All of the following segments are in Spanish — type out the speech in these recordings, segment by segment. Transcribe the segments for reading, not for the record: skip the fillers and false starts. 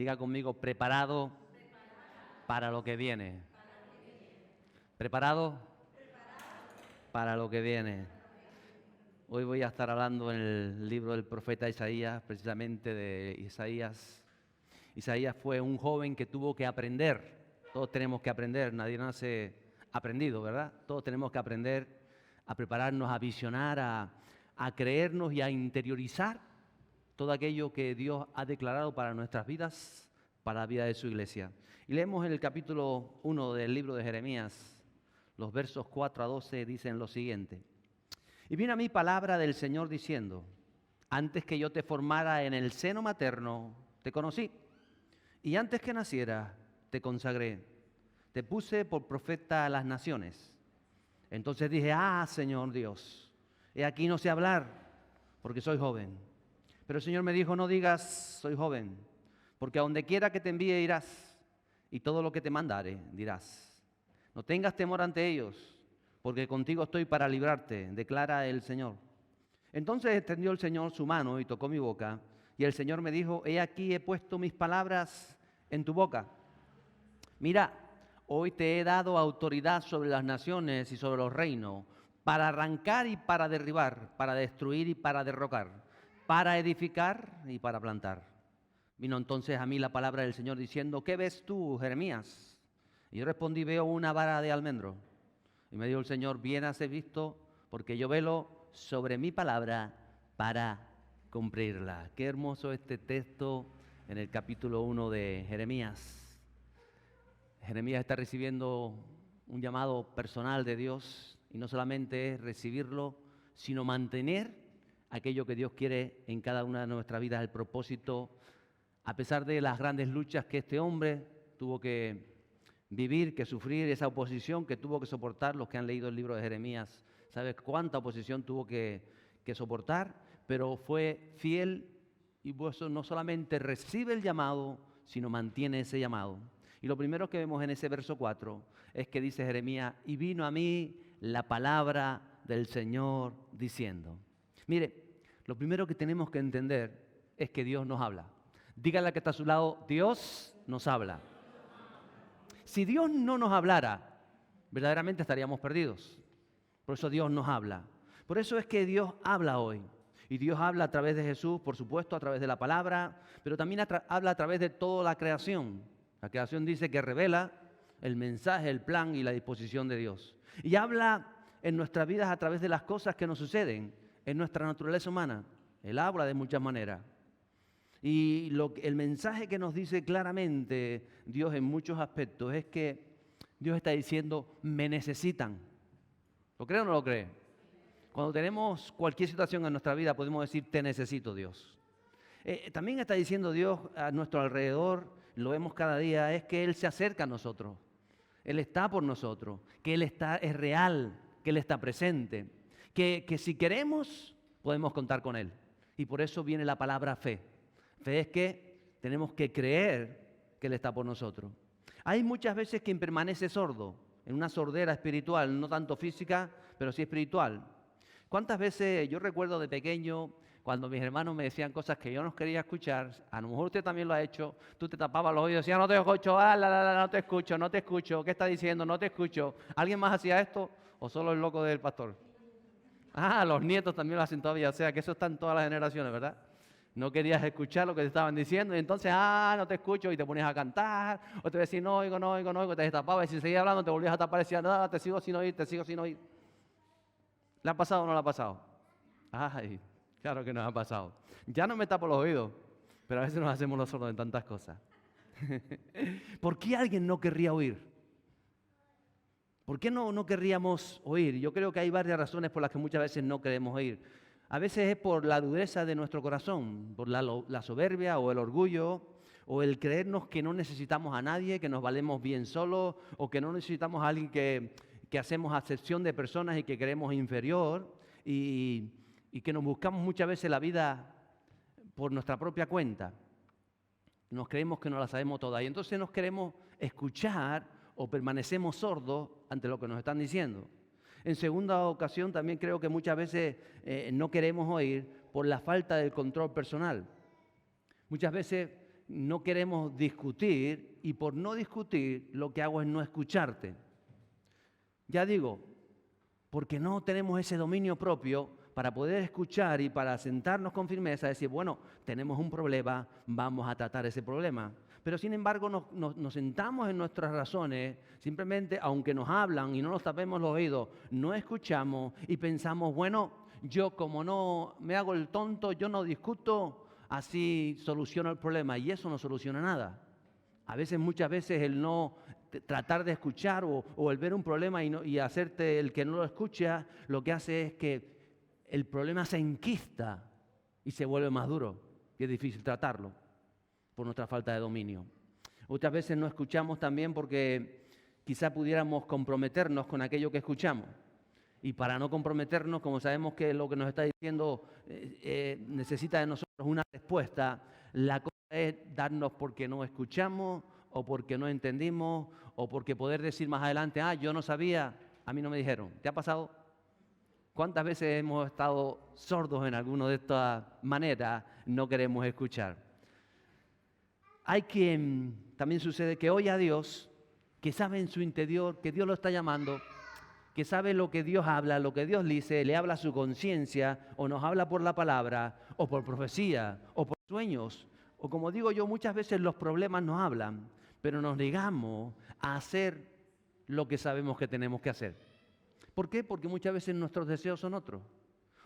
Diga conmigo, preparado para lo que viene. ¿Preparado? Para lo que viene. Hoy voy a estar hablando en el libro del profeta Isaías, precisamente de Isaías. Isaías fue un joven que tuvo que aprender. Todos tenemos que aprender, nadie nace aprendido, ¿verdad? Todos tenemos que aprender a prepararnos, a visionar, a creernos y a interiorizar todo aquello que Dios ha declarado para nuestras vidas, para la vida de su iglesia. Y leemos en el capítulo 1 del libro de Jeremías, los versos 4 a 12 dicen lo siguiente. Y vino a mí palabra del Señor diciendo, antes que yo te formara en el seno materno, te conocí, y antes que naciera, te consagré, te puse por profeta a las naciones. Entonces dije, Señor Dios, he aquí no sé hablar, porque soy joven. Pero el Señor me dijo, no digas, soy joven, porque a donde quiera que te envíe irás, y todo lo que te mandare dirás. No tengas temor ante ellos, porque contigo estoy para librarte, declara el Señor. Entonces extendió el Señor su mano y tocó mi boca, y el Señor me dijo, he aquí he puesto mis palabras en tu boca. Mira, hoy te he dado autoridad sobre las naciones y sobre los reinos, para arrancar y para derribar, para destruir y para derrocar, para edificar y para plantar. Vino entonces a mí la palabra del Señor diciendo, ¿qué ves tú, Jeremías? Y yo respondí, veo una vara de almendro. Y me dijo el Señor, bien has visto, porque yo velo sobre mi palabra para cumplirla. Qué hermoso este texto en el capítulo 1 de Jeremías. Jeremías está recibiendo un llamado personal de Dios, y no solamente es recibirlo, sino mantener aquello que Dios quiere en cada una de nuestras vidas, el propósito, a pesar de las grandes luchas que este hombre tuvo que vivir, que sufrir, esa oposición que tuvo que soportar. Los que han leído el libro de Jeremías, ¿sabes cuánta oposición tuvo que soportar? Pero fue fiel y eso no solamente recibe el llamado, sino mantiene ese llamado. Y lo primero que vemos en ese verso 4 es que dice Jeremías, y vino a mí la palabra del Señor diciendo. Mire, lo primero que tenemos que entender es que Dios nos habla. Dígale al que está a su lado, Dios nos habla. Si Dios no nos hablara, verdaderamente estaríamos perdidos. Por eso Dios nos habla. Por eso es que Dios habla hoy. Y Dios habla a través de Jesús, por supuesto, a través de la palabra, pero también habla a través de toda la creación. La creación dice que revela el mensaje, el plan y la disposición de Dios. Y habla en nuestras vidas a través de las cosas que nos suceden en nuestra naturaleza humana. Él habla de muchas maneras. Y el mensaje que nos dice claramente Dios en muchos aspectos es que Dios está diciendo, me necesitan. ¿Lo cree o no lo cree? Cuando tenemos cualquier situación en nuestra vida podemos decir, te necesito, Dios. También está diciendo Dios a nuestro alrededor, lo vemos cada día, es que Él se acerca a nosotros. Él está por nosotros, que Él es real, que Él está presente, que si queremos podemos contar con Él. Y por eso viene la palabra fe. Fe es que tenemos que creer que Él está por nosotros. Hay muchas veces quien permanece sordo, en una sordera espiritual, no tanto física, pero sí espiritual. ¿Cuántas veces yo recuerdo de pequeño, cuando mis hermanos me decían cosas que yo no quería escuchar, a lo mejor usted también lo ha hecho, tú te tapabas los oídos y decías, no te escucho, no te escucho, ¿qué está diciendo? No te escucho. ¿Alguien más hacía esto o solo el loco del pastor? Los nietos también lo hacen todavía, o sea que eso está en todas las generaciones, ¿verdad? No querías escuchar lo que te estaban diciendo y entonces, no te escucho y te ponías a cantar o te decías, no oigo, te tapabas y si seguías hablando te volvías a tapar y decías, no, te sigo sin oír. ¿Le ha pasado o no le ha pasado? Ay, claro que nos ha pasado. Ya no me tapo los oídos, pero a veces nos hacemos los sordos en tantas cosas. ¿Por qué alguien no querría oír? ¿Por qué no querríamos oír? Yo creo que hay varias razones por las que muchas veces no queremos oír. A veces es por la dureza de nuestro corazón, por la soberbia o el orgullo, o el creernos que no necesitamos a nadie, que nos valemos bien solos, o que no necesitamos a alguien que hacemos acepción de personas y que creemos inferior, y que nos buscamos muchas veces la vida por nuestra propia cuenta. Nos creemos que no la sabemos toda y entonces nos queremos escuchar o permanecemos sordos ante lo que nos están diciendo. En segunda ocasión, también creo que muchas veces no queremos oír por la falta del control personal. Muchas veces no queremos discutir y por no discutir lo que hago es no escucharte. Ya digo, porque no tenemos ese dominio propio para poder escuchar y para sentarnos con firmeza, decir, bueno, tenemos un problema, vamos a tratar ese problema. Pero sin embargo nos sentamos en nuestras razones, simplemente aunque nos hablan y no nos tapemos los oídos, no escuchamos y pensamos, bueno, yo como no me hago el tonto, yo no discuto, así soluciono el problema y eso no soluciona nada. A veces, muchas veces el no tratar de escuchar o el ver un problema y hacerte el que no lo escucha, lo que hace es que el problema se enquista y se vuelve más duro y es difícil tratarlo por nuestra falta de dominio. Otras veces no escuchamos también porque quizá pudiéramos comprometernos con aquello que escuchamos. Y para no comprometernos, como sabemos que lo que nos está diciendo necesita de nosotros una respuesta, la cosa es darnos porque no escuchamos o porque no entendimos o porque poder decir más adelante, yo no sabía, a mí no me dijeron. ¿Te ha pasado? ¿Cuántas veces hemos estado sordos en alguna de estas maneras? No queremos escuchar. Hay quien también sucede que oye a Dios, que sabe en su interior que Dios lo está llamando, que sabe lo que Dios habla, lo que Dios dice, le habla a su conciencia, o nos habla por la palabra, o por profecía, o por sueños, o como digo yo, muchas veces los problemas nos hablan, pero nos negamos a hacer lo que sabemos que tenemos que hacer. ¿Por qué? Porque muchas veces nuestros deseos son otros.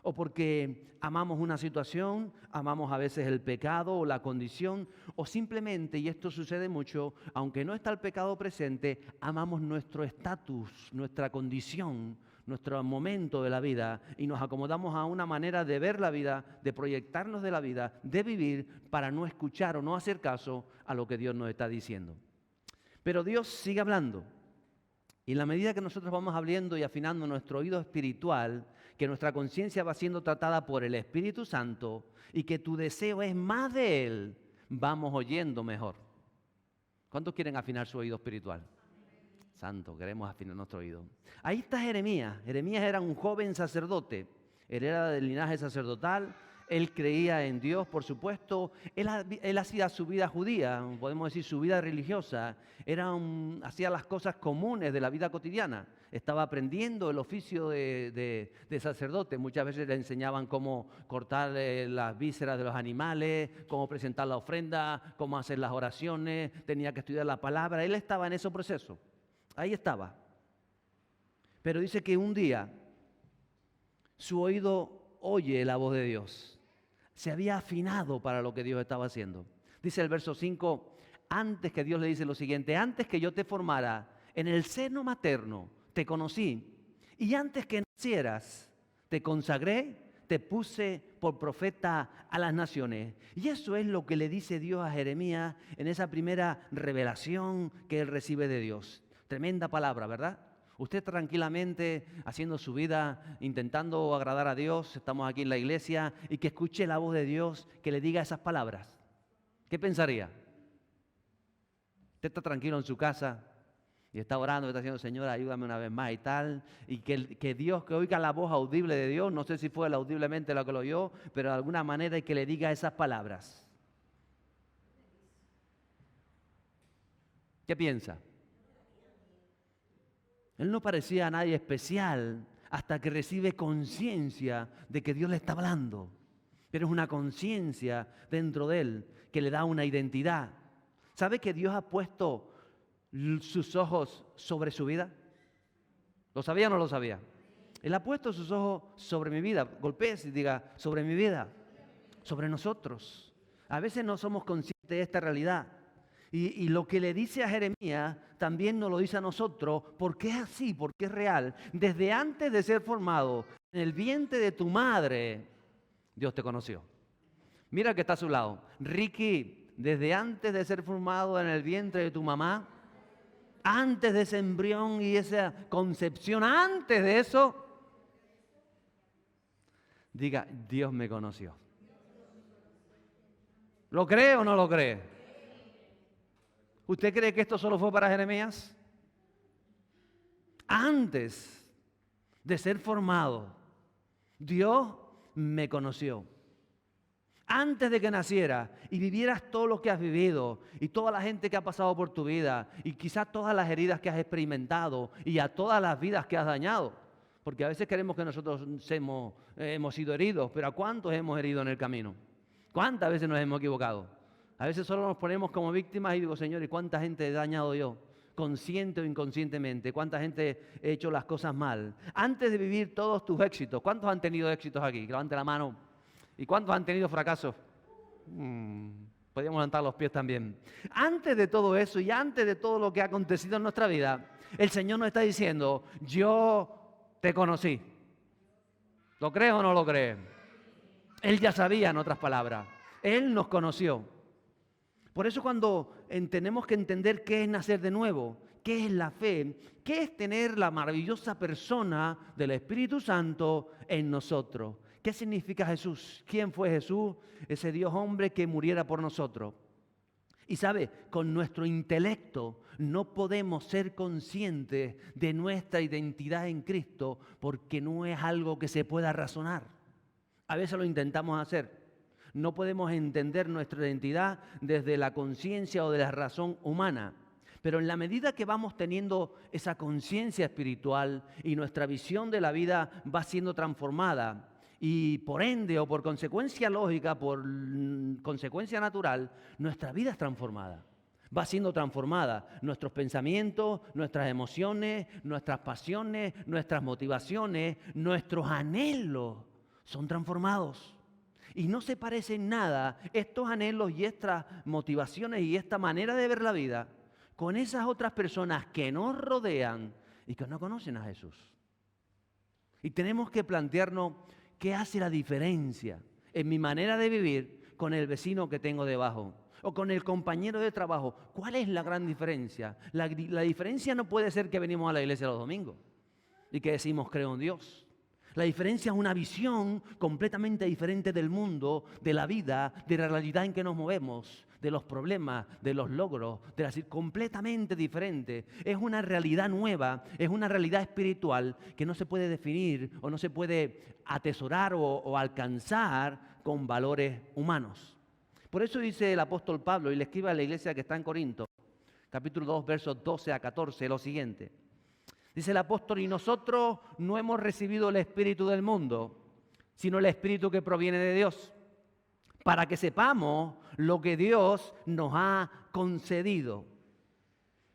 O porque amamos una situación, amamos a veces el pecado o la condición, o simplemente, y esto sucede mucho, aunque no está el pecado presente, amamos nuestro estatus, nuestra condición, nuestro momento de la vida y nos acomodamos a una manera de ver la vida, de proyectarnos de la vida, de vivir para no escuchar o no hacer caso a lo que Dios nos está diciendo. Pero Dios sigue hablando. Y en la medida que nosotros vamos abriendo y afinando nuestro oído espiritual, que nuestra conciencia va siendo tratada por el Espíritu Santo y que tu deseo es más de Él, vamos oyendo mejor. ¿Cuántos quieren afinar su oído espiritual? Santo, queremos afinar nuestro oído. Ahí está Jeremías. Jeremías era un joven sacerdote. Él era del linaje sacerdotal. Él creía en Dios, por supuesto. Él hacía su vida judía, podemos decir su vida religiosa. Hacía las cosas comunes de la vida cotidiana. Estaba aprendiendo el oficio de sacerdote. Muchas veces le enseñaban cómo cortar las vísceras de los animales, cómo presentar la ofrenda, cómo hacer las oraciones. Tenía que estudiar la palabra. Él estaba en ese proceso. Ahí estaba. Pero dice que un día su oído oye la voz de Dios. Se había afinado para lo que Dios estaba haciendo. Dice el verso 5, antes que Dios le dice lo siguiente, antes que yo te formara en el seno materno, te conocí, y antes que nacieras, te consagré, te puse por profeta a las naciones. Y eso es lo que le dice Dios a Jeremías en esa primera revelación que él recibe de Dios. Tremenda palabra, ¿verdad? Usted tranquilamente haciendo su vida, intentando agradar a Dios, estamos aquí en la iglesia, y que escuche la voz de Dios que le diga esas palabras. ¿Qué pensaría? Usted está tranquilo en su casa y está orando, está diciendo, Señor, ayúdame una vez más y tal, y que Dios, que oiga la voz audible de Dios, no sé si fue audiblemente lo que lo oyó, pero de alguna manera hay que le diga esas palabras. ¿Qué piensa? Él no parecía a nadie especial hasta que recibe conciencia de que Dios le está hablando. Pero es una conciencia dentro de él que le da una identidad. ¿Sabe que Dios ha puesto sus ojos sobre su vida? ¿Lo sabía o no lo sabía? Él ha puesto sus ojos sobre mi vida. Golpéese y diga, sobre mi vida, sobre nosotros. A veces no somos conscientes de esta realidad. Y lo que le dice a Jeremías también nos lo dice a nosotros, porque es así, porque es real. Desde antes de ser formado en el vientre de tu madre, Dios te conoció. Mira que está a su lado. Ricky, desde antes de ser formado en el vientre de tu mamá, antes de ese embrión y esa concepción, antes de eso, diga, Dios me conoció. ¿Lo cree o no lo cree? ¿Usted cree que esto solo fue para Jeremías? Antes de ser formado, Dios me conoció. Antes de que naciera y vivieras todo lo que has vivido y toda la gente que ha pasado por tu vida y quizás todas las heridas que has experimentado y a todas las vidas que has dañado. Porque a veces queremos que nosotros hemos sido heridos, pero ¿a cuántos hemos herido en el camino? ¿Cuántas veces nos hemos equivocado? A veces solo nos ponemos como víctimas y digo, Señor, ¿y cuánta gente he dañado yo? Consciente o inconscientemente, ¿cuánta gente he hecho las cosas mal? Antes de vivir todos tus éxitos, ¿cuántos han tenido éxitos aquí? Levante la mano. ¿Y cuántos han tenido fracasos? Podríamos levantar los pies también. Antes de todo eso y antes de todo lo que ha acontecido en nuestra vida, el Señor nos está diciendo, yo te conocí. ¿Lo crees o no lo crees? Él ya sabía, en otras palabras. Él nos conoció. Por eso cuando tenemos que entender qué es nacer de nuevo, qué es la fe, qué es tener la maravillosa persona del Espíritu Santo en nosotros. ¿Qué significa Jesús? ¿Quién fue Jesús? Ese Dios hombre que muriera por nosotros. Y sabe, con nuestro intelecto no podemos ser conscientes de nuestra identidad en Cristo porque no es algo que se pueda razonar. A veces lo intentamos hacer. No podemos entender nuestra identidad desde la conciencia o de la razón humana. Pero en la medida que vamos teniendo esa conciencia espiritual y nuestra visión de la vida va siendo transformada, y por ende o por consecuencia lógica, por consecuencia natural, nuestra vida es transformada. Va siendo transformada. Nuestros pensamientos, nuestras emociones, nuestras pasiones, nuestras motivaciones, nuestros anhelos son transformados. Y no se parecen nada estos anhelos y estas motivaciones y esta manera de ver la vida con esas otras personas que nos rodean y que no conocen a Jesús. Y tenemos que plantearnos ¿qué hace la diferencia en mi manera de vivir con el vecino que tengo debajo? O con el compañero de trabajo. ¿Cuál es la gran diferencia? La diferencia no puede ser que venimos a la iglesia los domingos y que decimos creo en Dios. La diferencia es una visión completamente diferente del mundo, de la vida, de la realidad en que nos movemos, de los problemas, de los logros, completamente diferente. Es una realidad nueva, es una realidad espiritual que no se puede definir o no se puede atesorar o alcanzar con valores humanos. Por eso dice el apóstol Pablo y le escribe a la iglesia que está en Corinto, capítulo 2, versos 12 a 14, lo siguiente. Dice el apóstol, y nosotros no hemos recibido el espíritu del mundo, sino el espíritu que proviene de Dios, para que sepamos lo que Dios nos ha concedido.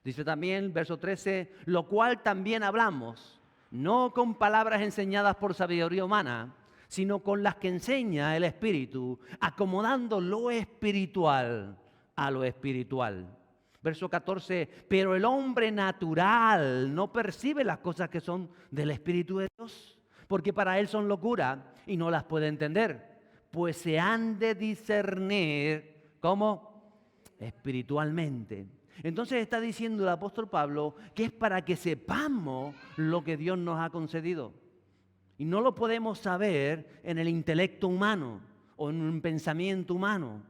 Dice también, verso 13, lo cual también hablamos, no con palabras enseñadas por sabiduría humana, sino con las que enseña el Espíritu, acomodando lo espiritual a lo espiritual. Verso 14, pero el hombre natural no percibe las cosas que son del Espíritu de Dios, porque para él son locura y no las puede entender, pues se han de discernir, ¿cómo? Espiritualmente. Entonces está diciendo el apóstol Pablo que es para que sepamos lo que Dios nos ha concedido. Y no lo podemos saber en el intelecto humano o en un pensamiento humano.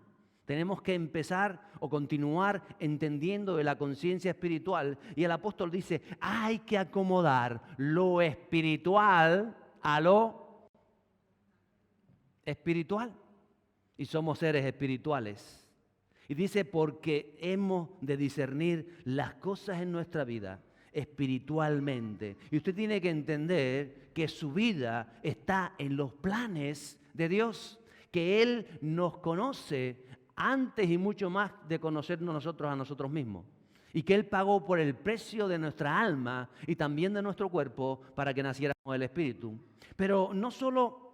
Tenemos que empezar o continuar entendiendo de la conciencia espiritual. Y el apóstol dice, hay que acomodar lo espiritual a lo espiritual. Y somos seres espirituales. Y dice, porque hemos de discernir las cosas en nuestra vida espiritualmente. Y usted tiene que entender que su vida está en los planes de Dios, que Él nos conoce antes y mucho más de conocernos nosotros a nosotros mismos. Y que Él pagó por el precio de nuestra alma y también de nuestro cuerpo para que naciéramos del Espíritu. Pero no solo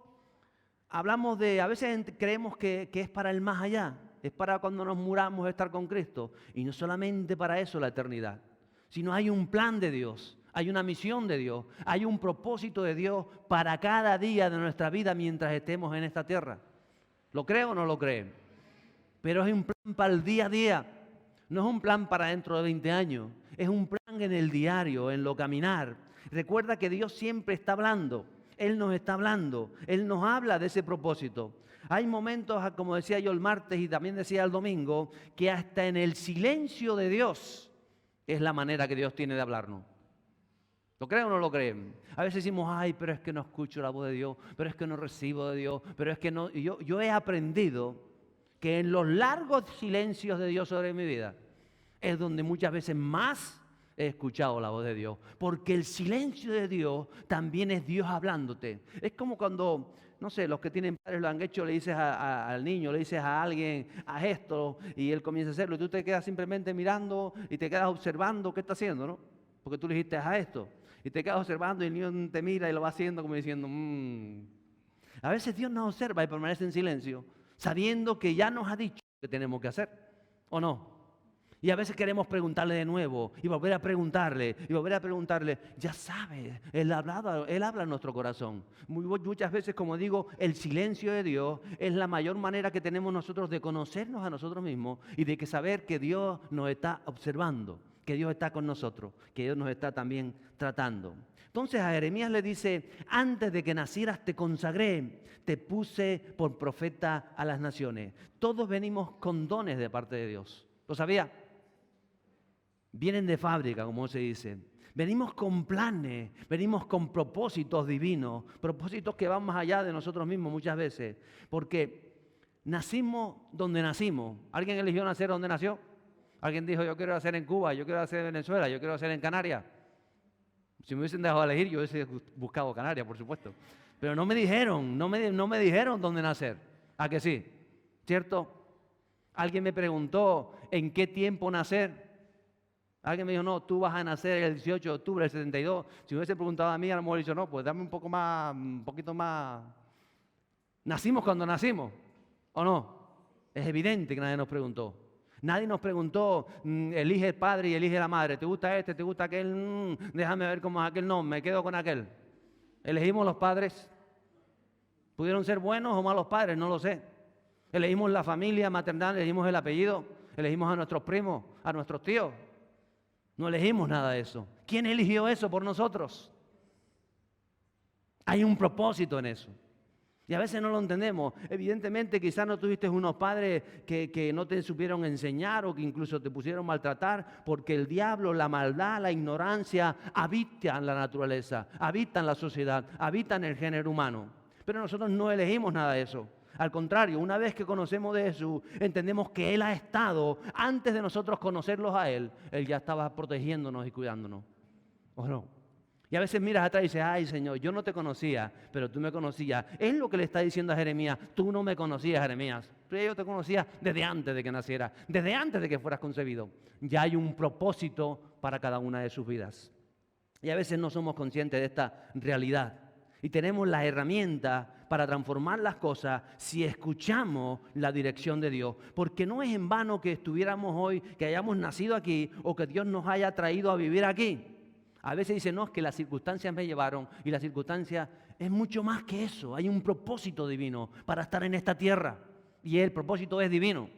hablamos de, a veces creemos que es para el más allá, es para cuando nos muramos estar con Cristo. Y no solamente para eso la eternidad, sino hay un plan de Dios, hay una misión de Dios, hay un propósito de Dios para cada día de nuestra vida mientras estemos en esta tierra. ¿Lo cree o no lo cree? Pero es un plan para el día a día, no es un plan para dentro de 20 años, es un plan en el diario, en lo caminar. Recuerda que Dios siempre está hablando, Él nos está hablando, Él nos habla de ese propósito. Hay momentos, como decía yo el martes y también decía el domingo, que hasta en el silencio de Dios es la manera que Dios tiene de hablarnos. ¿Lo creen o no lo creen? A veces decimos, ay, pero es que no escucho la voz de Dios, pero es que no recibo de Dios, pero es que no... Y yo he aprendido que en los largos silencios de Dios sobre mi vida es donde muchas veces más he escuchado la voz de Dios. Porque el silencio de Dios también es Dios hablándote. Es como cuando, no sé, los que tienen padres lo han hecho, le dices al niño, le dices a alguien, haz esto, y él comienza a hacerlo, y tú te quedas simplemente mirando y te quedas observando qué está haciendo, ¿no? Porque tú le dijiste, haz esto. Y te quedas observando y el niño te mira y lo va haciendo como diciendo, A veces Dios nos observa y permanece en silencio, sabiendo que ya nos ha dicho que tenemos que hacer, ¿o no? Y a veces queremos preguntarle de nuevo y volver a preguntarle y volver a preguntarle. Ya sabe, Él habla en nuestro corazón. Muchas veces, como digo, el silencio de Dios es la mayor manera que tenemos nosotros de conocernos a nosotros mismos y de que saber que Dios nos está observando, que Dios está con nosotros, que Dios nos está también tratando. Entonces a Jeremías le dice, antes de que nacieras te consagré, te puse por profeta a las naciones. Todos venimos con dones de parte de Dios. ¿Lo sabía? Vienen de fábrica, como se dice. Venimos con planes, venimos con propósitos divinos, propósitos que van más allá de nosotros mismos muchas veces. Porque nacimos donde nacimos. ¿Alguien eligió nacer donde nació? Alguien dijo, yo quiero nacer en Cuba, yo quiero nacer en Venezuela, yo quiero nacer en Canarias. Si me hubiesen dejado elegir, yo hubiese buscado Canarias, por supuesto. Pero no me dijeron, no me dijeron dónde nacer. ¿A que sí? ¿Cierto? Alguien me preguntó en qué tiempo nacer. Alguien me dijo, no, tú vas a nacer el 18 de octubre del 72. Si me hubiese preguntado a mí, a lo mejor he dicho, no, pues dame un poquito más. ¿Nacimos cuando nacimos? ¿O no? Es evidente que nadie nos preguntó. Nadie nos preguntó, elige el padre y elige la madre. ¿Te gusta este? ¿Te gusta aquel? Déjame ver cómo es aquel. No, me quedo con aquel. ¿Elegimos los padres? ¿Pudieron ser buenos o malos padres? No lo sé. ¿Elegimos la familia maternal? ¿Elegimos el apellido? ¿Elegimos a nuestros primos? ¿A nuestros tíos? No elegimos nada de eso. ¿Quién eligió eso por nosotros? Hay un propósito en eso. Y a veces no lo entendemos. Evidentemente quizás no tuviste unos padres que no te supieron enseñar o que incluso te pusieron maltratar, porque el diablo, la maldad, la ignorancia habitan la naturaleza, habitan la sociedad, habitan el género humano. Pero nosotros no elegimos nada de eso. Al contrario, una vez que conocemos de Jesús, entendemos que Él ha estado, antes de nosotros conocerlos a Él, Él ya estaba protegiéndonos y cuidándonos. ¿O no? Y a veces miras atrás y dices, ay Señor, yo no te conocía, pero tú me conocías. Es lo que le está diciendo a Jeremías, tú no me conocías, Jeremías. Pero yo te conocía desde antes de que naciera, desde antes de que fueras concebido. Ya hay un propósito para cada una de sus vidas. Y a veces no somos conscientes de esta realidad. Y tenemos la herramienta para transformar las cosas si escuchamos la dirección de Dios. Porque no es en vano que estuviéramos hoy, que hayamos nacido aquí o que Dios nos haya traído a vivir aquí. A veces dicen, no, es que las circunstancias me llevaron y las circunstancias es mucho más que eso. Hay un propósito divino para estar en esta tierra y el propósito es divino.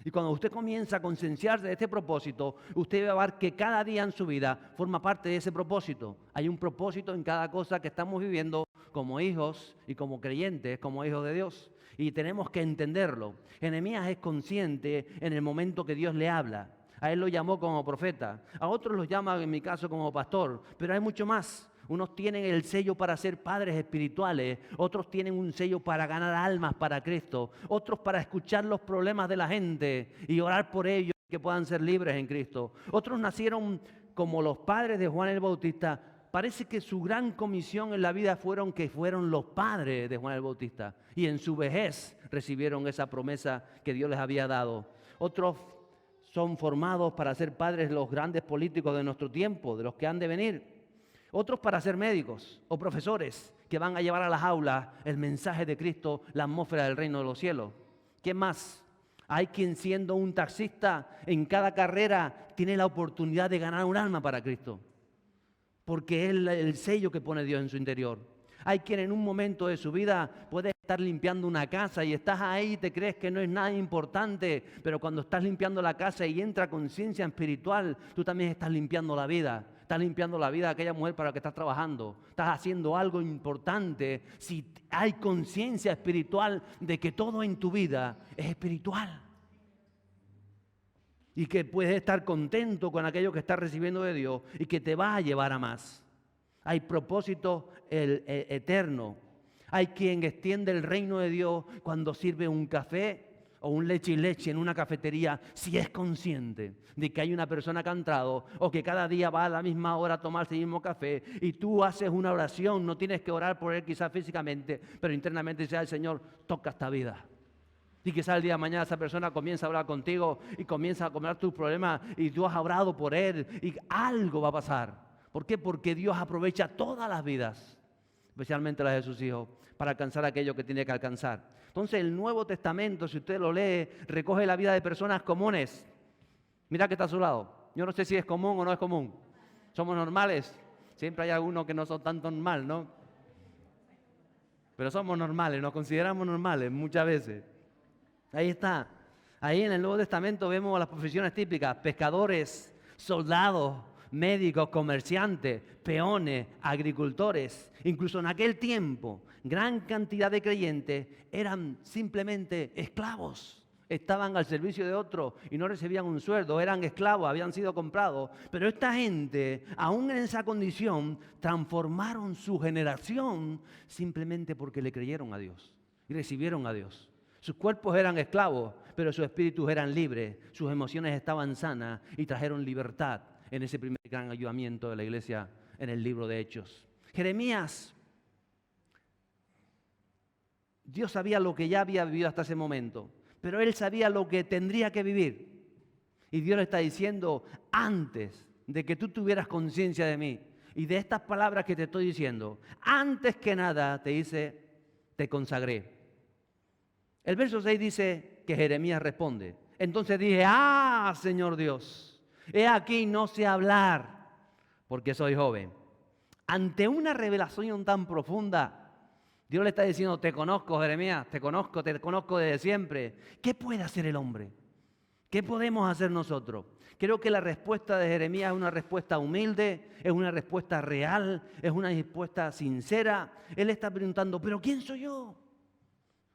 Y cuando usted comienza a concienciarse de este propósito, usted va a ver que cada día en su vida forma parte de ese propósito. Hay un propósito en cada cosa que estamos viviendo como hijos y como creyentes, como hijos de Dios. Y tenemos que entenderlo. Jeremías es consciente en el momento que Dios le habla. A él lo llamó como profeta. A otros los llama, en mi caso, como pastor. Pero hay mucho más. Unos tienen el sello para ser padres espirituales, otros tienen un sello para ganar almas para Cristo, otros para escuchar los problemas de la gente y orar por ellos que puedan ser libres en Cristo. Otros nacieron como los padres de Juan el Bautista. Parece que su gran comisión en la vida fueron los padres de Juan el Bautista y en su vejez recibieron esa promesa que Dios les había dado. Otros son formados para ser padres de los grandes políticos de nuestro tiempo, de los que han de venir. Otros para ser médicos o profesores que van a llevar a las aulas el mensaje de Cristo, la atmósfera del reino de los cielos. ¿Qué más? Hay quien siendo un taxista en cada carrera tiene la oportunidad de ganar un alma para Cristo, porque es el sello que pone Dios en su interior. Hay quien en un momento de su vida puede estar limpiando una casa y estás ahí y te crees que no es nada importante, pero cuando estás limpiando la casa y entra conciencia espiritual, tú también estás limpiando la vida. Estás limpiando la vida de aquella mujer para la que estás trabajando. Estás haciendo algo importante si hay conciencia espiritual de que todo en tu vida es espiritual. Y que puedes estar contento con aquello que estás recibiendo de Dios y que te va a llevar a más. hay propósito eterno. Hay quien extiende el reino de Dios cuando sirve un café o un leche y leche en una cafetería, si es consciente de que hay una persona que ha entrado o que cada día va a la misma hora a tomarse el mismo café y tú haces una oración, no tienes que orar por él quizás físicamente, pero internamente dice al Señor, toca esta vida. Y quizás el día de mañana esa persona comienza a hablar contigo y comienza a comentar tus problemas y tú has orado por él y algo va a pasar. ¿Por qué? Porque Dios aprovecha todas las vidas, especialmente las de sus hijos, para alcanzar aquello que tiene que alcanzar. Entonces el Nuevo Testamento, si usted lo lee, recoge la vida de personas comunes. Mira que está a su lado. Yo no sé si es común o no es común. Somos normales. Siempre hay algunos que no son tan normal, ¿no? Pero somos normales, nos consideramos normales muchas veces. Ahí está. Ahí en el Nuevo Testamento vemos las profesiones típicas: pescadores, soldados, médicos, comerciantes, peones, agricultores. Incluso en aquel tiempo, gran cantidad de creyentes eran simplemente esclavos. Estaban al servicio de otros y no recibían un sueldo, eran esclavos, habían sido comprados. Pero esta gente, aún en esa condición, transformaron su generación simplemente porque le creyeron a Dios y recibieron a Dios. Sus cuerpos eran esclavos, pero sus espíritus eran libres, sus emociones estaban sanas y trajeron libertad en ese primer gran ayudamiento de la iglesia en el libro de Hechos. Jeremías, Dios sabía lo que ya había vivido hasta ese momento, pero él sabía lo que tendría que vivir. Y Dios le está diciendo, antes de que tú tuvieras conciencia de mí y de estas palabras que te estoy diciendo, antes que nada te dice, te consagré. El verso 6 dice que Jeremías responde. Entonces dije, Señor Dios, he aquí no sé hablar porque soy joven. Ante una revelación tan profunda, Dios le está diciendo, te conozco, Jeremías, te conozco desde siempre. ¿Qué puede hacer el hombre? ¿Qué podemos hacer nosotros? Creo que la respuesta de Jeremías es una respuesta humilde, es una respuesta real, es una respuesta sincera. Él está preguntando, ¿pero quién soy yo?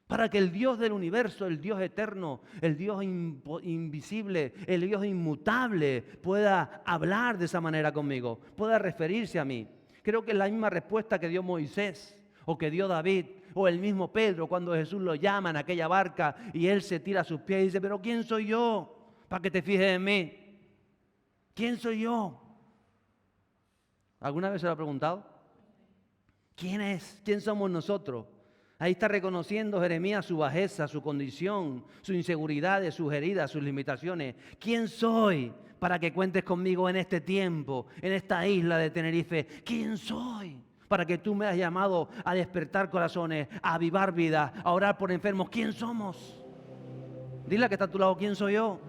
Para que el Dios del universo, el Dios eterno, el Dios invisible, el Dios inmutable pueda hablar de esa manera conmigo, pueda referirse a mí. Creo que es la misma respuesta que dio Moisés o que dio David o el mismo Pedro cuando Jesús lo llama en aquella barca y él se tira a sus pies y dice, pero ¿quién soy yo para que te fijes en mí? ¿Quién soy yo? ¿Alguna vez se lo ha preguntado? ¿Quién es? ¿Quién somos nosotros? Ahí está reconociendo Jeremías su bajeza, su condición, sus inseguridades, sus heridas, sus limitaciones. ¿Quién soy para que cuentes conmigo en este tiempo, en esta isla de Tenerife? ¿Quién soy para que tú me hayas llamado a despertar corazones, a avivar vidas, a orar por enfermos? ¿Quién somos? Dile a que está a tu lado, ¿quién soy yo?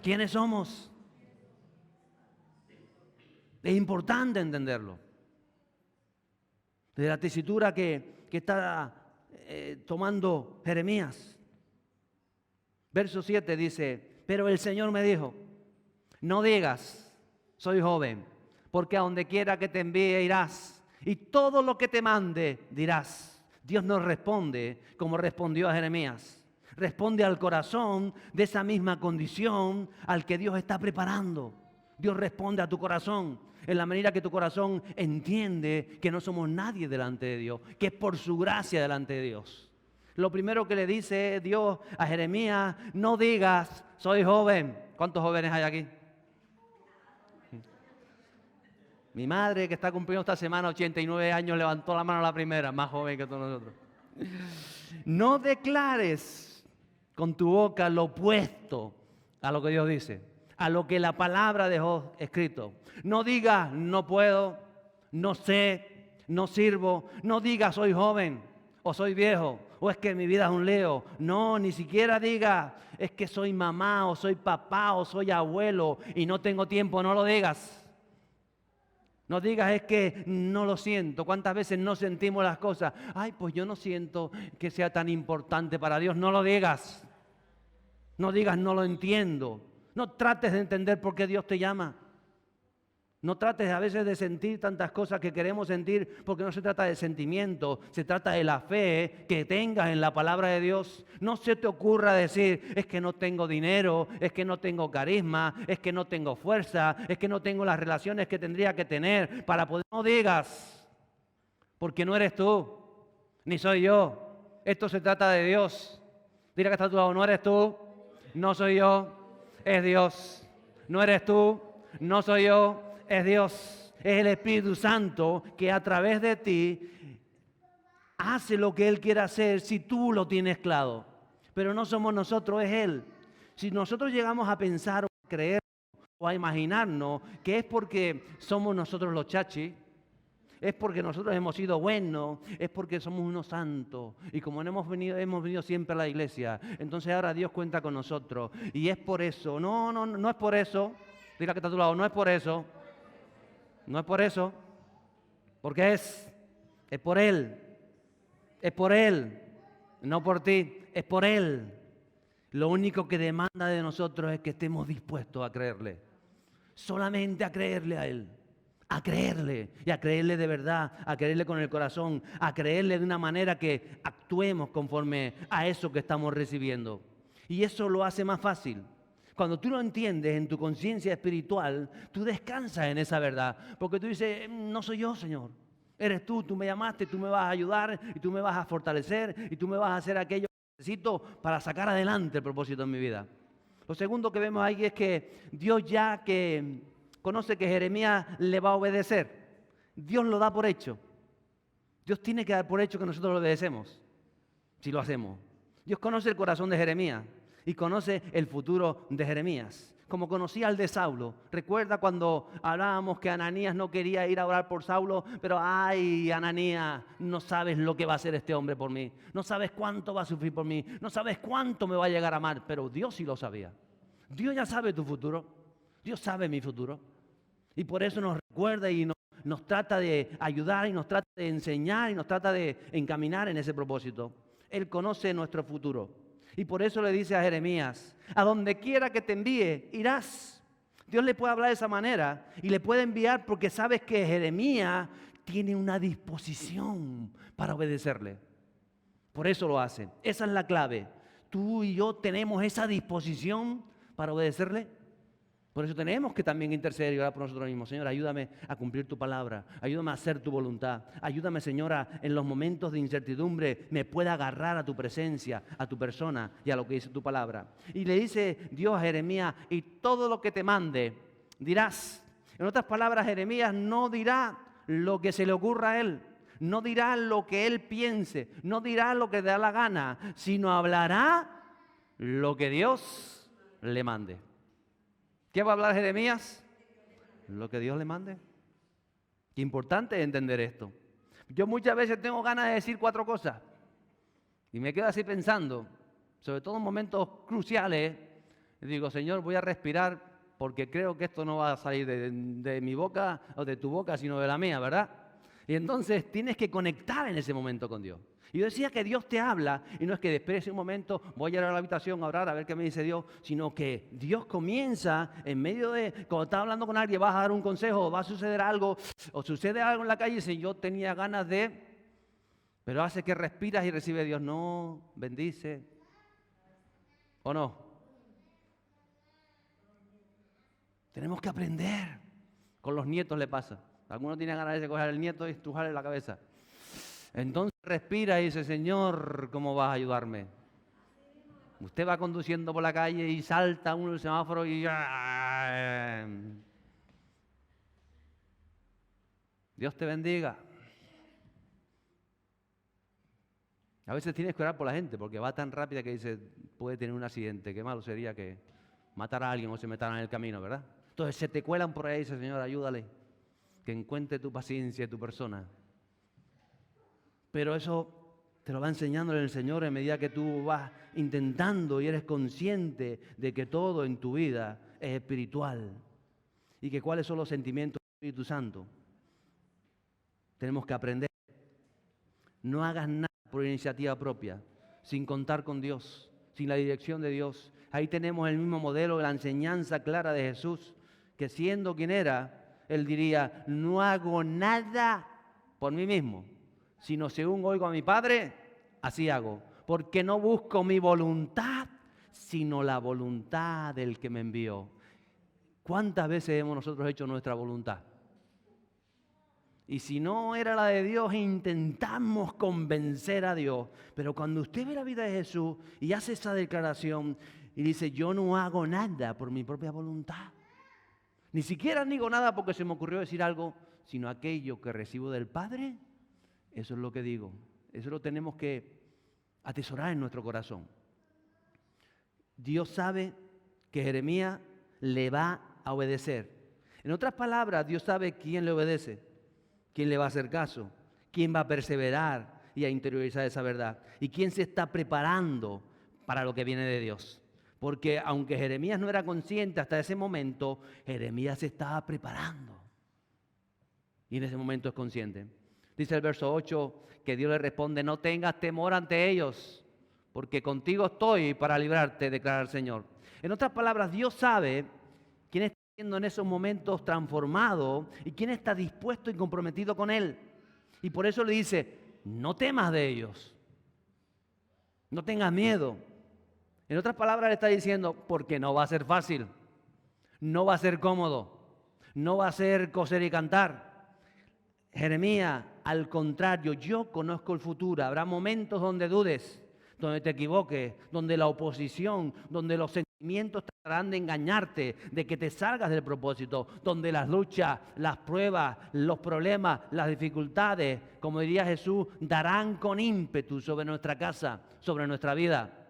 ¿Quiénes somos? Es importante entenderlo. De la tesitura que está tomando Jeremías. Verso 7 dice, pero el Señor me dijo, no digas, soy joven, porque a donde quiera que te envíe irás, y todo lo que te mande dirás. Dios nos responde como respondió a Jeremías. Responde al corazón de esa misma condición al que Dios está preparando. Dios responde a tu corazón en la medida que tu corazón entiende que no somos nadie delante de Dios, que es por su gracia delante de Dios. Lo primero que le dice Dios a Jeremías, no digas, soy joven. ¿Cuántos jóvenes hay aquí? Mi madre, que está cumpliendo esta semana 89 años, levantó la mano a la primera, más joven que todos nosotros. No declares con tu boca lo opuesto a lo que Dios dice, a lo que la palabra dejó escrito. No digas, no puedo, no sé, no sirvo. No digas, soy joven o soy viejo o es que mi vida es un lío. No, ni siquiera diga, es que soy mamá o soy papá o soy abuelo y no tengo tiempo. No lo digas. No digas, es que no lo siento. ¿Cuántas veces no sentimos las cosas? Ay, pues yo no siento que sea tan importante para Dios. No lo digas. No digas, no lo entiendo. No trates de entender por qué Dios te llama. No trates a veces de sentir tantas cosas que queremos sentir, porque no se trata de sentimiento, se trata de la fe que tengas en la palabra de Dios. No se te ocurra decir, es que no tengo dinero, es que no tengo carisma, es que no tengo fuerza, es que no tengo las relaciones que tendría que tener para poder. No digas, porque no eres tú, ni soy yo. Esto se trata de Dios. Dile que está a tu lado, no eres tú, no soy yo, es Dios. No eres tú, no soy yo, es Dios. Es el Espíritu Santo que a través de ti hace lo que Él quiere hacer si tú lo tienes claro. Pero no somos nosotros, es Él. Si nosotros llegamos a pensar o a creer o a imaginarnos que es porque somos nosotros los chachis, es porque nosotros hemos sido buenos, es porque somos unos santos. Y como hemos venido siempre a la iglesia, entonces ahora Dios cuenta con nosotros. Y es por eso. No es por eso. Dile que está a tu lado, no es por eso. No es por eso. Porque es por Él. Es por Él. No por ti, es por Él. Lo único que demanda de nosotros es que estemos dispuestos a creerle. Solamente a creerle a Él. A creerle, y a creerle de verdad, a creerle con el corazón, a creerle de una manera que actuemos conforme a eso que estamos recibiendo. Y eso lo hace más fácil. Cuando tú lo entiendes en tu conciencia espiritual, tú descansas en esa verdad, porque tú dices, no soy yo, Señor. Eres tú me llamaste, tú me vas a ayudar, y tú me vas a fortalecer, y tú me vas a hacer aquello que necesito para sacar adelante el propósito en mi vida. Lo segundo que vemos ahí es que Dios ya que conoce que Jeremías le va a obedecer. Dios lo da por hecho. Dios tiene que dar por hecho que nosotros lo obedecemos, si lo hacemos. Dios conoce el corazón de Jeremías y conoce el futuro de Jeremías, como conocía al de Saulo. Recuerda cuando hablábamos que Ananías no quería ir a orar por Saulo, pero ay, Ananías, no sabes lo que va a hacer este hombre por mí, no sabes cuánto va a sufrir por mí, no sabes cuánto me va a llegar a amar, pero Dios sí lo sabía. Dios ya sabe tu futuro, Dios sabe mi futuro. Y por eso nos recuerda y nos trata de ayudar y nos trata de enseñar y nos trata de encaminar en ese propósito. Él conoce nuestro futuro. Y por eso le dice a Jeremías, a donde quiera que te envíe, irás. Dios le puede hablar de esa manera y le puede enviar porque sabes que Jeremías tiene una disposición para obedecerle. Por eso lo hace. Esa es la clave. Tú y yo tenemos esa disposición para obedecerle. Por eso tenemos que también interceder y orar por nosotros mismos. Señor, ayúdame a cumplir tu palabra. Ayúdame a hacer tu voluntad. Ayúdame, Señora, en los momentos de incertidumbre me pueda agarrar a tu presencia, a tu persona y a lo que dice tu palabra. Y le dice Dios a Jeremías, y todo lo que te mande dirás. En otras palabras, Jeremías no dirá lo que se le ocurra a él. No dirá lo que él piense. No dirá lo que le da la gana. Sino hablará lo que Dios le mande. ¿Qué va a hablar Jeremías? Lo que Dios le mande. Qué importante es entender esto. Yo muchas veces tengo ganas de decir 4 cosas y me quedo así pensando, sobre todo en momentos cruciales. Digo, Señor, voy a respirar porque creo que esto no va a salir de mi boca o de tu boca, sino de la mía, ¿verdad? Y entonces tienes que conectar en ese momento con Dios. Y yo decía que Dios te habla, y no es que después de un momento voy a ir a la habitación a orar a ver qué me dice Dios, sino que Dios comienza en medio de, cuando estás hablando con alguien, vas a dar un consejo, o va a suceder algo, o sucede algo en la calle y dice, yo tenía ganas de, pero hace que respiras y recibe a Dios, no, bendice, ¿o no? Tenemos que aprender. Con los nietos le pasa. Algunos tienen ganas de coger al nieto y estrujarle la cabeza. Entonces respira y dice, Señor, ¿cómo vas a ayudarme? Usted va conduciendo por la calle y salta uno el semáforo y Dios te bendiga. A veces tienes que orar por la gente porque va tan rápida que dice, puede tener un accidente. Qué malo sería que matara a alguien o se metara en el camino, ¿verdad? Entonces se te cuelan por ahí y dice, Señor, ayúdale, que encuentre tu paciencia, tu persona. Pero eso te lo va enseñando el Señor en medida que tú vas intentando y eres consciente de que todo en tu vida es espiritual y que cuáles son los sentimientos del Espíritu Santo. Tenemos que aprender. No hagas nada por iniciativa propia, sin contar con Dios, sin la dirección de Dios. Ahí tenemos el mismo modelo, la enseñanza clara de Jesús, que siendo quien era, Él diría, no hago nada por mí mismo, sino según oigo a mi Padre, así hago. Porque no busco mi voluntad, sino la voluntad del que me envió. ¿Cuántas veces hemos nosotros hecho nuestra voluntad? Y si no era la de Dios, intentamos convencer a Dios. Pero cuando usted ve la vida de Jesús y hace esa declaración y dice, yo no hago nada por mi propia voluntad. Ni siquiera digo nada porque se me ocurrió decir algo, sino aquello que recibo del Padre, eso es lo que digo. Eso lo tenemos que atesorar en nuestro corazón. Dios sabe que Jeremías le va a obedecer. En otras palabras, Dios sabe quién le obedece, quién le va a hacer caso, quién va a perseverar y a interiorizar esa verdad, y quién se está preparando para lo que viene de Dios. Porque aunque Jeremías no era consciente hasta ese momento, Jeremías se estaba preparando. Y en ese momento es consciente. Dice el verso 8 que Dios le responde, no tengas temor ante ellos, porque contigo estoy para librarte, declara el Señor. En otras palabras, Dios sabe quién está siendo en esos momentos transformado y quién está dispuesto y comprometido con Él. Y por eso le dice, no temas de ellos, no tengas miedo. En otras palabras le está diciendo, porque no va a ser fácil, no va a ser cómodo, no va a ser coser y cantar. Jeremías, al contrario, yo conozco el futuro. Habrá momentos donde dudes, donde te equivoques, donde la oposición, donde los sentimientos tratarán de engañarte, de que te salgas del propósito, donde las luchas, las pruebas, los problemas, las dificultades, como diría Jesús, darán con ímpetu sobre nuestra casa, sobre nuestra vida.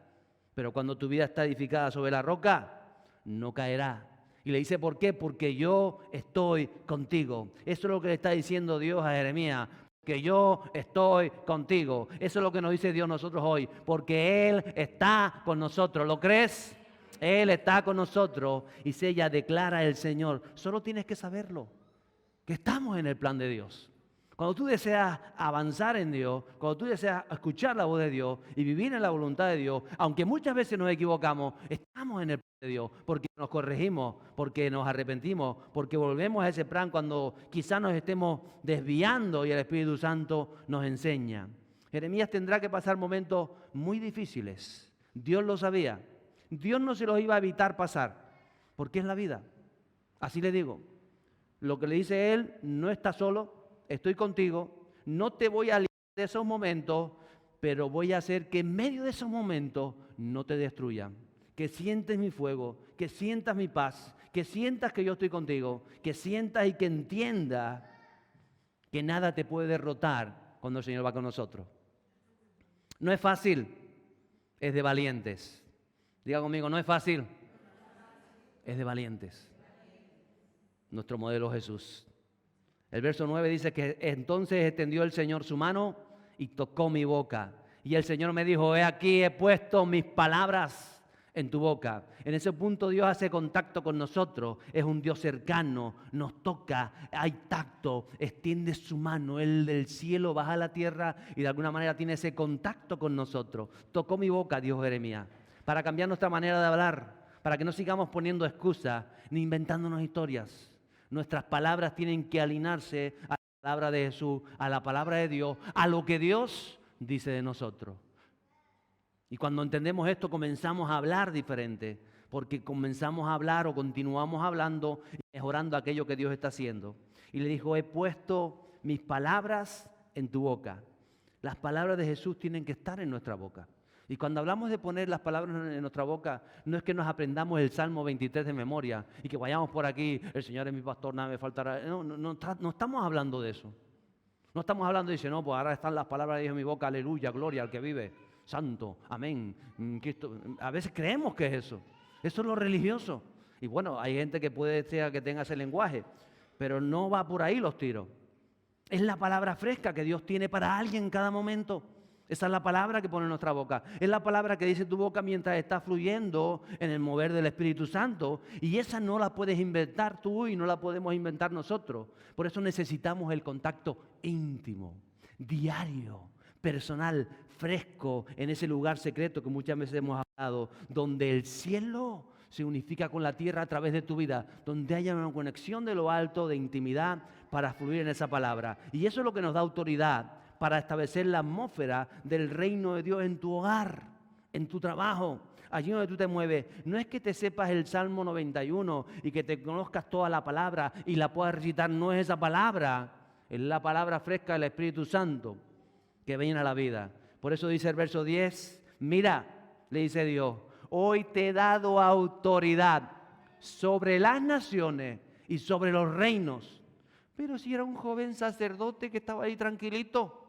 Pero cuando tu vida está edificada sobre la roca, no caerá. Y le dice, ¿por qué? Porque yo estoy contigo. Eso es lo que le está diciendo Dios a Jeremías, que yo estoy contigo. Eso es lo que nos dice Dios a nosotros hoy, porque Él está con nosotros. ¿Lo crees? Él está con nosotros y se ella declara el Señor. Solo tienes que saberlo, que estamos en el plan de Dios. Cuando tú deseas avanzar en Dios, cuando tú deseas escuchar la voz de Dios y vivir en la voluntad de Dios, aunque muchas veces nos equivocamos, estamos en el plan de Dios porque nos corregimos, porque nos arrepentimos, porque volvemos a ese plan cuando quizás nos estemos desviando y el Espíritu Santo nos enseña. Jeremías tendrá que pasar momentos muy difíciles. Dios lo sabía. Dios no se los iba a evitar pasar, porque es la vida. Así le digo. Lo que le dice Él, no está solo. Estoy contigo, no te voy a librar de esos momentos, pero voy a hacer que en medio de esos momentos no te destruyan. Que sientes mi fuego, que sientas mi paz, que sientas que yo estoy contigo, que sientas y que entiendas que nada te puede derrotar cuando el Señor va con nosotros. No es fácil, es de valientes. Diga conmigo, no es fácil, es de valientes. Nuestro modelo Jesús. El verso 9 dice que entonces extendió el Señor su mano y tocó mi boca. Y el Señor me dijo, he aquí he puesto mis palabras en tu boca. En ese punto Dios hace contacto con nosotros. Es un Dios cercano, nos toca, hay tacto, extiende su mano. Él del cielo baja a la tierra y de alguna manera tiene ese contacto con nosotros. Tocó mi boca, dijo Jeremías, para cambiar nuestra manera de hablar, para que no sigamos poniendo excusas ni inventándonos historias. Nuestras palabras tienen que alinearse a la palabra de Jesús, a la palabra de Dios, a lo que Dios dice de nosotros. Y cuando entendemos esto, comenzamos a hablar diferente, porque comenzamos a hablar o continuamos hablando y mejorando aquello que Dios está haciendo. Y le dijo, he puesto mis palabras en tu boca. Las palabras de Jesús tienen que estar en nuestra boca. Y cuando hablamos de poner las palabras en nuestra boca, no es que nos aprendamos el Salmo 23 de memoria y que vayamos por aquí, el Señor es mi pastor, nada me faltará. No estamos hablando de eso. No estamos hablando de, no, pues ahora están las palabras de Dios en mi boca, aleluya, gloria al que vive, santo, amén. Cristo. A veces creemos que es eso. Eso es lo religioso. Y bueno, hay gente que puede ser que tenga ese lenguaje, pero no va por ahí los tiros. Es la palabra fresca que Dios tiene para alguien en cada momento. Esa es la palabra que pone en nuestra boca. Es la palabra que dice tu boca mientras está fluyendo en el mover del Espíritu Santo. Y esa no la puedes inventar tú y no la podemos inventar nosotros. Por eso necesitamos el contacto íntimo, diario, personal, fresco, en ese lugar secreto que muchas veces hemos hablado, donde el cielo se unifica con la tierra a través de tu vida, donde haya una conexión de lo alto, de intimidad, para fluir en esa palabra. Y eso es lo que nos da autoridad para establecer la atmósfera del reino de Dios en tu hogar, en tu trabajo, allí donde tú te mueves. No es que te sepas el Salmo 91 y que te conozcas toda la palabra y la puedas recitar, no es esa palabra, es la palabra fresca del Espíritu Santo que viene a la vida. Por eso dice el verso 10, mira, le dice Dios, hoy te he dado autoridad sobre las naciones y sobre los reinos. Pero si era un joven sacerdote que estaba ahí tranquilito,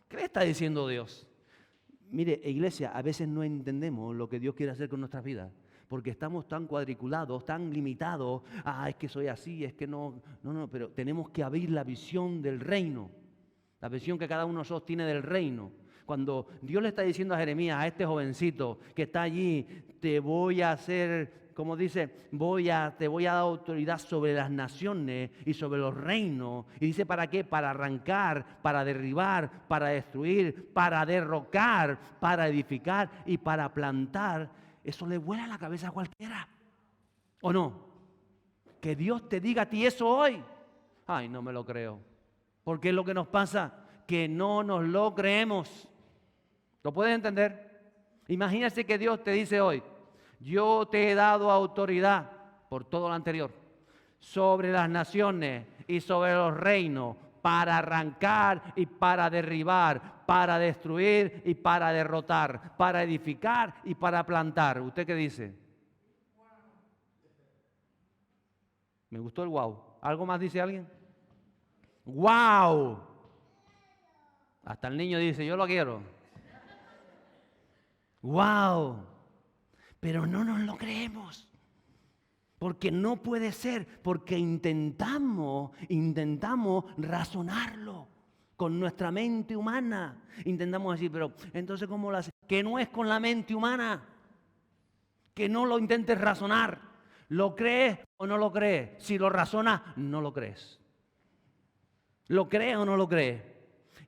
¿qué le está diciendo Dios? Mire, iglesia, a veces no entendemos lo que Dios quiere hacer con nuestras vidas, porque estamos tan cuadriculados, tan limitados. Es que soy así, es que no, pero tenemos que abrir la visión del reino, la visión que cada uno de nosotros tiene del reino. Cuando Dios le está diciendo a Jeremías, a este jovencito que está allí, te voy a hacer, como dice, te voy a dar autoridad sobre las naciones y sobre los reinos. Y dice, ¿para qué? Para arrancar, para derribar, para destruir, para derrocar, para edificar y para plantar. Eso le vuela la cabeza a cualquiera, ¿o no? Que Dios te diga a ti eso hoy. Ay, no me lo creo. Porque es lo que nos pasa, que no nos lo creemos. ¿Lo puedes entender? Imagínate que Dios te dice hoy, yo te he dado autoridad por todo lo anterior sobre las naciones y sobre los reinos para arrancar y para derribar, para destruir y para derrotar, para edificar y para plantar. ¿Usted qué dice? Me gustó el wow. ¿Algo más dice alguien? ¡Wow! Hasta el niño dice, yo lo quiero. ¡Wow! Pero no nos lo creemos. Porque no puede ser, porque intentamos razonarlo con nuestra mente humana. Intentamos decir, pero entonces ¿cómo lo hace? Que no es con la mente humana. Que no lo intentes razonar. ¿Lo crees o no lo crees? Si lo razonas, no lo crees. ¿Lo crees o no lo crees?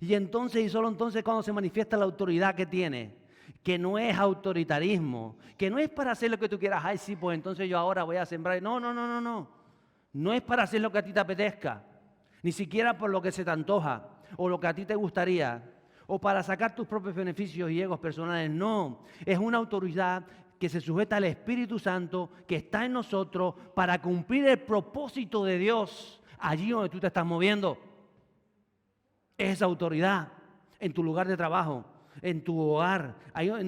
Y entonces, y solo entonces cuando se manifiesta la autoridad que tiene, que no es autoritarismo, que no es para hacer lo que tú quieras. Ay, sí, pues entonces yo ahora voy a sembrar. No. No es para hacer lo que a ti te apetezca, ni siquiera por lo que se te antoja, o lo que a ti te gustaría, o para sacar tus propios beneficios y egos personales. No, es una autoridad que se sujeta al Espíritu Santo, que está en nosotros para cumplir el propósito de Dios allí donde tú te estás moviendo. Es autoridad en tu lugar de trabajo, en tu hogar,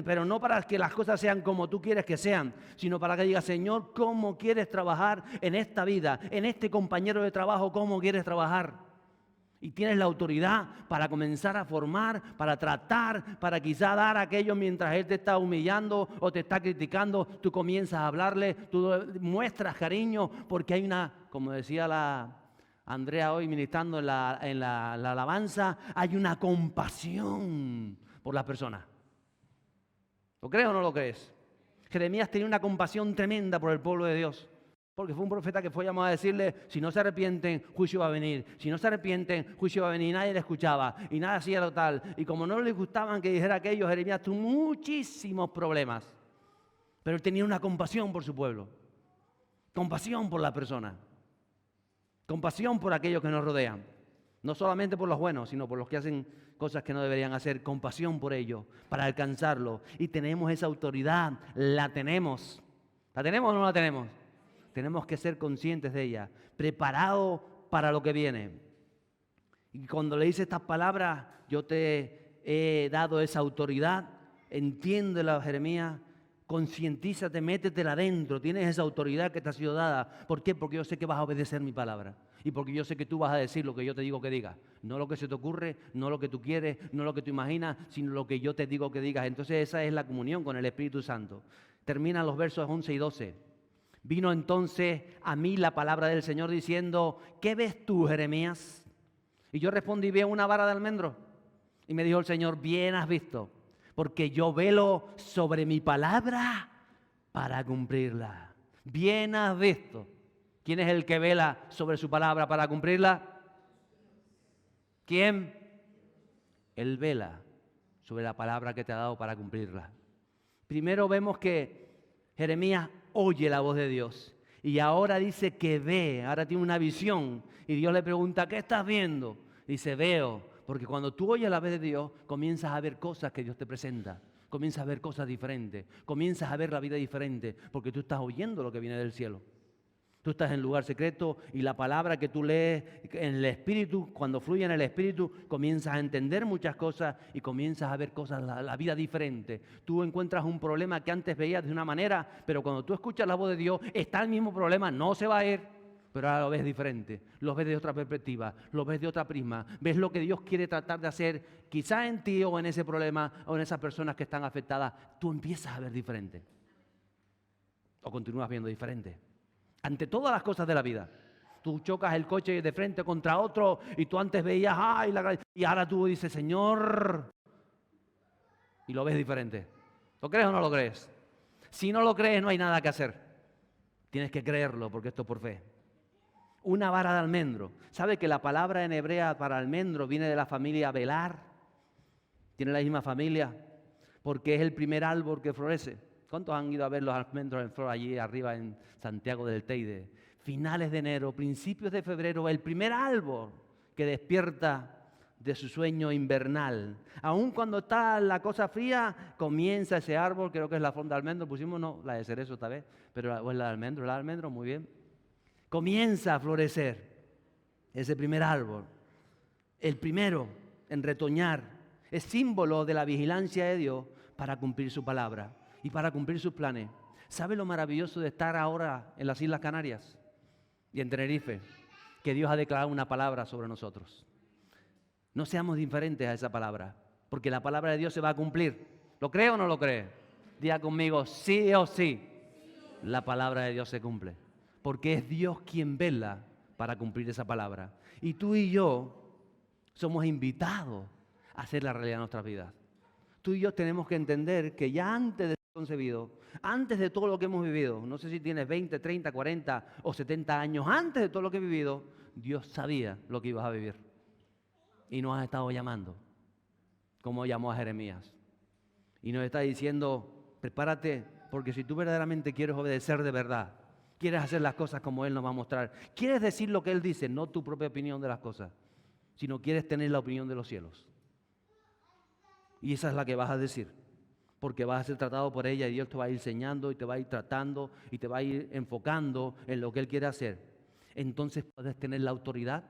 pero no para que las cosas sean como tú quieres que sean, sino para que digas, Señor, ¿cómo quieres trabajar en esta vida, en este compañero de trabajo? ¿Cómo quieres trabajar? Y tienes la autoridad para comenzar a formar, para tratar, para quizá dar a aquello mientras él te está humillando o te está criticando. Tú comienzas a hablarle, tú muestras cariño, porque hay una, como decía la Andrea hoy ministrando en la alabanza, hay una compasión por las personas. ¿Lo crees o no lo crees? Jeremías tenía una compasión tremenda por el pueblo de Dios, porque fue un profeta que fue llamado a decirle, si no se arrepienten, juicio va a venir. Si no se arrepienten, juicio va a venir. Y nadie le escuchaba, y nada hacía lo tal. Y como no le gustaban que dijera aquello, Jeremías tuvo muchísimos problemas. Pero él tenía una compasión por su pueblo, compasión por la persona, compasión por aquellos que nos rodean. No solamente por los buenos, sino por los que hacen cosas que no deberían hacer. Compasión por ellos, para alcanzarlo. Y tenemos esa autoridad, la tenemos. ¿La tenemos o no la tenemos? Tenemos que ser conscientes de ella, preparados para lo que viene. Y cuando le dice estas palabras, yo te he dado esa autoridad, entiéndela, Jeremías, concientízate, métetela adentro, tienes esa autoridad que te ha sido dada. ¿Por qué? Porque yo sé que vas a obedecer mi palabra. Y porque yo sé que tú vas a decir lo que yo te digo que digas. No lo que se te ocurre, no lo que tú quieres, no lo que tú imaginas, sino lo que yo te digo que digas. Entonces esa es la comunión con el Espíritu Santo. Terminan los versos 11 y 12. Vino entonces a mí la palabra del Señor diciendo, ¿qué ves tú, Jeremías? Y yo respondí, veo una vara de almendro. Y me dijo el Señor, bien has visto, porque yo velo sobre mi palabra para cumplirla. Bien has visto. ¿Quién es el que vela sobre su palabra para cumplirla? ¿Quién? Él vela sobre la palabra que te ha dado para cumplirla. Primero vemos que Jeremías oye la voz de Dios. Y ahora dice que ve, ahora tiene una visión. Y Dios le pregunta, ¿qué estás viendo? Dice, veo. Porque cuando tú oyes la voz de Dios, comienzas a ver cosas que Dios te presenta. Comienzas a ver cosas diferentes. Comienzas a ver la vida diferente. Porque tú estás oyendo lo que viene del cielo. Tú estás en el lugar secreto y la palabra que tú lees en el Espíritu, cuando fluye en el Espíritu, comienzas a entender muchas cosas y comienzas a ver cosas, la vida diferente. Tú encuentras un problema que antes veías de una manera, pero cuando tú escuchas la voz de Dios, está el mismo problema, no se va a ir, pero ahora lo ves diferente, lo ves de otra perspectiva, lo ves de otra prisma, ves lo que Dios quiere tratar de hacer, quizás en ti o en ese problema o en esas personas que están afectadas, tú empiezas a ver diferente o continúas viendo diferente. Ante todas las cosas de la vida. Tú chocas el coche de frente contra otro y tú antes veías, ¡ay! Y ahora tú dices, Señor, y lo ves diferente. ¿Lo crees o no lo crees? Si no lo crees, no hay nada que hacer. Tienes que creerlo porque esto es por fe. Una vara de almendro. ¿Sabe que la palabra en hebrea para almendro viene de la familia velar? Tiene la misma familia porque es el primer árbol que florece. ¿Cuántos han ido a ver los almendros en flor allí arriba en Santiago del Teide? Finales de enero, principios de febrero, el primer árbol que despierta de su sueño invernal. Aún cuando está la cosa fría, comienza ese árbol, creo que es la flor de almendro, pusimos no, la de cerezo esta vez, pero es la de almendro, muy bien. Comienza a florecer ese primer árbol, el primero en retoñar, es símbolo de la vigilancia de Dios para cumplir su palabra y para cumplir sus planes. ¿Sabe lo maravilloso de estar ahora en las Islas Canarias y en Tenerife? Que Dios ha declarado una palabra sobre nosotros. No seamos diferentes a esa palabra, porque la palabra de Dios se va a cumplir. ¿Lo cree o no lo cree? Diga conmigo, sí o sí. La palabra de Dios se cumple, porque es Dios quien vela para cumplir esa palabra. Y tú y yo somos invitados a hacer la realidad de nuestras vidas. Tú y yo tenemos que entender que ya antes de ser concebido, antes de todo lo que hemos vivido, no sé si tienes 20, 30, 40 o 70 años, antes de todo lo que he vivido, Dios sabía lo que ibas a vivir. Y nos ha estado llamando, como llamó a Jeremías. Y nos está diciendo, prepárate, porque si tú verdaderamente quieres obedecer de verdad, quieres hacer las cosas como Él nos va a mostrar, quieres decir lo que Él dice, no tu propia opinión de las cosas, sino quieres tener la opinión de los cielos. Y esa es la que vas a decir, porque vas a ser tratado por ella y Dios te va a ir enseñando y te va a ir tratando y te va a ir enfocando en lo que Él quiere hacer. Entonces puedes tener la autoridad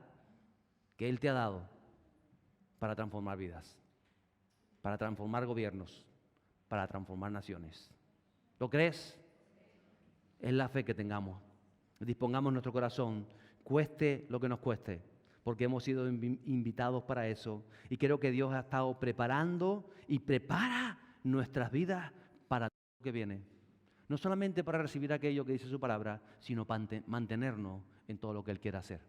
que Él te ha dado para transformar vidas, para transformar gobiernos, para transformar naciones. ¿Lo crees? Es la fe que tengamos. Dispongamos nuestro corazón, cueste lo que nos cueste, porque hemos sido invitados para eso. Y creo que Dios ha estado preparando y prepara nuestras vidas para lo que viene. No solamente para recibir aquello que dice su palabra, sino para mantenernos en todo lo que Él quiera hacer.